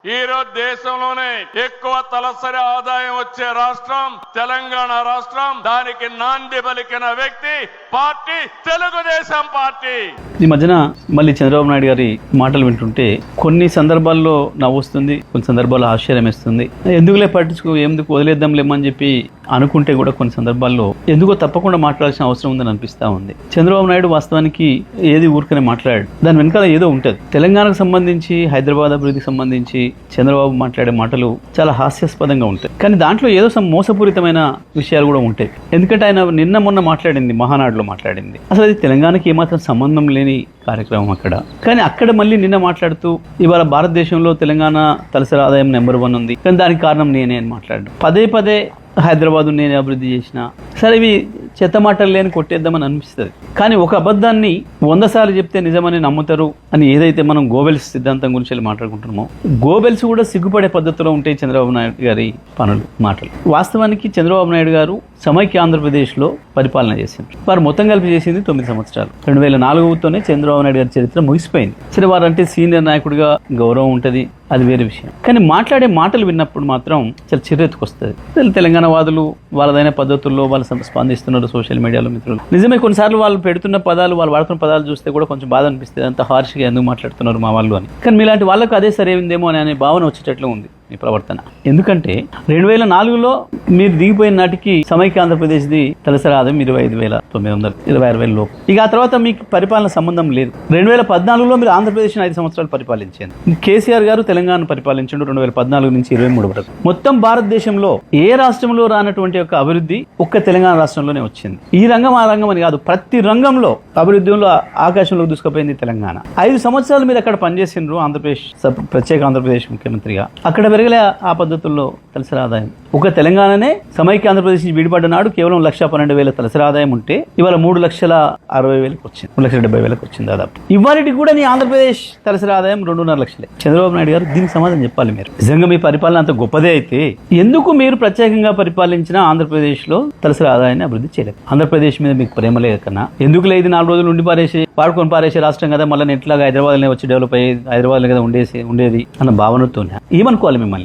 ఈ రోజు దేశంలోనే ఎక్కువ తలసరి ఆదాయం వచ్చే రాష్ట్రం తెలంగాణ రాష్ట్రం. దానికి నాంది పలికిన వ్యక్తి పార్టీ తెలుగుదేశం పార్టీ. ఈ మధ్యన మళ్ళీ చంద్రబాబు నాయుడు గారి మాటలు వింటుంటే కొన్ని సందర్భాల్లో నవ్వొస్తుంది, కొన్ని సందర్భాల్లో ఆశ్చర్యం వేస్తుంది. ఎందుకులే పట్టించుకో, ఎందుకు వదిలేద్దాంలేమని చెప్పి అనుకుంటే కూడా కొన్ని సందర్భాల్లో ఎందుకో తప్పకుండా మాట్లాడాల్సిన అవసరం ఉందని అనిపిస్తా ఉంది. చంద్రబాబు నాయుడు వాస్తవానికి ఏది ఊరికనే మాట్లాడాడు, దాని వెనకాల ఏదో ఉంటుంది. తెలంగాణకు సంబంధించి, హైదరాబాద్ అభివృద్ధికి సంబంధించి చంద్రబాబు మాట్లాడే మాటలు చాలా హాస్యాస్పదంగా ఉంటాయి. కానీ దాంట్లో ఏదో మోసపూరితమైన విషయాలు కూడా ఉంటాయి. ఎందుకంటే ఆయన నిన్న మొన్న మాట్లాడింది, మహానాడులో మాట్లాడింది, అసలు అది తెలంగాణకి ఏమాత్రం సంబంధం లేని కార్యక్రమం అక్కడ. కానీ అక్కడ మళ్ళీ నిన్న మాట్లాడుతూ ఇవాళ భారతదేశంలో తెలంగాణ తలసరి ఆదాయం నెంబర్ 1 ఉంది, కానీ దానికి కారణం నేనే అని మాట్లాడు. పదే పదే హైదరాబాద్ నేనే అభివృద్ధి చేసిన. సరే, ఇవి చెత్త మాటలు లేని కొట్టేద్దామని అనిపిస్తుంది. కానీ ఒక అబద్ధాన్ని 100 సార్లు చెప్తే నిజమని నమ్ముతారు అని ఏదైతే మనం గోబెల్స్ సిద్ధాంతం గురించి మాట్లాడుకుంటున్నామో, గోబెల్స్ కూడా సిగ్గుపడే పద్ధతిలో ఉంటాయి చంద్రబాబు నాయుడు గారి మాటలు. వాస్తవానికి చంద్రబాబు నాయుడు గారు సమైక్య ఆంధ్రప్రదేశ్లో పరిపాలన చేసింది. వారు మొత్తం కలిపి చేసింది 9 సంవత్సరాలు. 2004తోనే చంద్రబాబు నాయుడు గారి చరిత్ర ముగిసిపోయింది. సరే, వారంటే సీనియర్ నాయకుడిగా గౌరవం ఉంటుంది, అది వేరే విషయం. కానీ మాట్లాడే మాటలు విన్నప్పుడు మాత్రం చాలా చిరెత్తుకొస్తుంది. తెలంగాణ వాదులు వాళ్ళదైన పద్ధతుల్లో వాళ్ళు స్పందిస్తున్నారు సోషల్ మీడియాలో. మిత్రులు నిజమే, కొన్నిసార్లు వాళ్ళు పెడుతున్న పదాలు, వాళ్ళు వాడుతున్న పదాలు చూస్తే కూడా కొంచెం బాధ అనిపిస్తుంది. అంత హార్ష్గా ఎందుకు మాట్లాడుతున్నారు మా వాళ్ళు అని. కానీ మీలాంటి వాళ్ళకు అదే సరైందేమో అనే భావన వచ్చేటట్లు ఉంది మీ ప్రవర్తన. ఎందుకంటే 2004లో మీరు దిగిపోయిన నాటికి సమైక్య ఆంధ్రప్రదేశ్ది తలసరి ఆదాయం 25,900, 26,000 లోపు. ఇక ఆ తర్వాత మీకు పరిపాలన సంబంధం లేదు. 2014లో మీరు ఆంధ్రప్రదేశ్ని 5 సంవత్సరాలు పరిపాలించారు. కేసీఆర్ గారు తెలంగాణ పరిపాలించండు 2014 నుంచి 23 వరకు. మొత్తం భారతదేశంలో ఏ రాష్ట్రంలో రానటువంటి యొక్క అభివృద్ధి ఒక్క తెలంగాణ రాష్ట్రంలోనే వచ్చింది. ఈ రంగం ఆ రంగం అని కాదు, ప్రతి రంగంలో అభివృద్ధిలో ఆకాశంలోకి దూసుకుపోయింది తెలంగాణ. 5 సంవత్సరాలు మీరు అక్కడ పనిచేసిండ్రు ఆంధ్రప్రదేశ్ ప్రత్యేక ఆంధ్రప్రదేశ్ ముఖ్యమంత్రిగా. అక్కడ పెరగలే ఆ పద్ధతుల్లో తలసరి ఆదాయం. ఒక తెలంగాణనే సమైక్య ఆంధ్రప్రదేశ్ నుంచి విడిపడ్డ నాడు కేవలం 1,12,000 తలసరి ఆదాయం ఉంటే ఇవాళ 3,60,000 వచ్చింది, 3,70,000 వచ్చింది దాదాపు. ఇవాళకి కూడా నీ ఆంధ్రప్రదేశ్ తలసరి ఆదాయం 2.5 లక్షలే. చంద్రబాబు నాయుడు గారు దీనికి సమాధానం చెప్పాలి. మీరు నిజంగా మీ పరిపాలన అంత గొప్పదే అయితే ఎందుకు మీరు ప్రత్యేకంగా పరిపాలించిన ఆంధ్రప్రదేశ్ లో తలసరి ఆదాయాన్ని అభివృద్ధి చేయలేదు? ఆంధ్రప్రదేశ్ మీద మీకు ప్రేమ లేదు కన్నా ఎందుకు లేదు? 4 రోజులు ఉండి వాడుకొని పారేసే రాష్ట్రం కదా, మళ్ళీ ఎట్లాగా హైదరాబాద్లోనే వచ్చి డెవలప్ అయ్యేది, హైదరాబాద్లో కదా ఉండేది అన్న భావనతో ఏమనుకోవాలి మిమ్మల్ని?